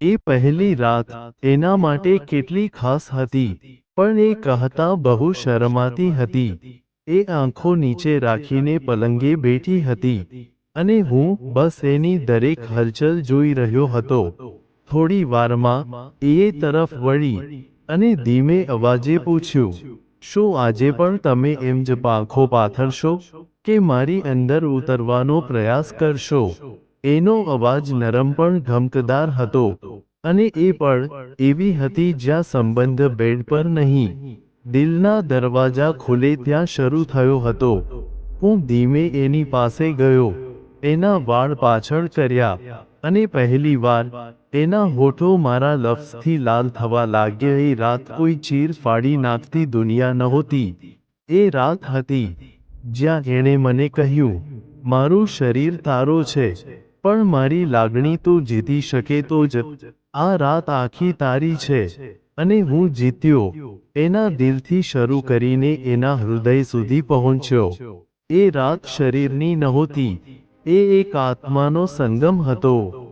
એ પહેલી રાત એના માટે કેટલી ખાસ હતી, પણ એ કહેતા બહુ શરમાતી હતી. એ આંખો નીચે રાખીને પલંગે બેઠી હતી, અને હું બસ એની દરેક હલચલ જોઈ રહ્યો હતો. થોડી વારમાં એ તરફ વળી અને ધીમે અવાજે પૂછ્યું, "શું આજે પણ તમે એમ જ પાંખો પાથરશો, કે મારી અંદર ઉતરવાનો પ્રયાસ કરશો?" એનો અવાજ નરમ પણ ઘમકદાર હતો, અને એ પણ એવી હતી જ્યાં સંબંધ બેડ પર નહીં, દિલના દરવાજા ખુલે ત્યાં શરૂ થયો હતો. હું ધીમે એની પાસે ગયો, એના વાળ પાછળ કર્યા, અને પહેલીવાર એના હોઠો મારા લફ્ઝથી લાલ થવા લાગ્યા. એ રાત કોઈ ચીર ફાડી નાખતી દુનિયા નહોતી. એ રાત હતી જ્યાં એણે મને કહ્યું, "મારું શરીર તારો છે, પણ મારી લાગણી તું જીતી શકે તો જ. આ રાત આખી તારી છે." અને હું જીત્યો. એના દિલથી શરૂ કરીને એના હૃદય સુધી પહોંચ્યો. એ રાત શરીરની નહોતી, એ એક આત્માનો સંગમ હતો.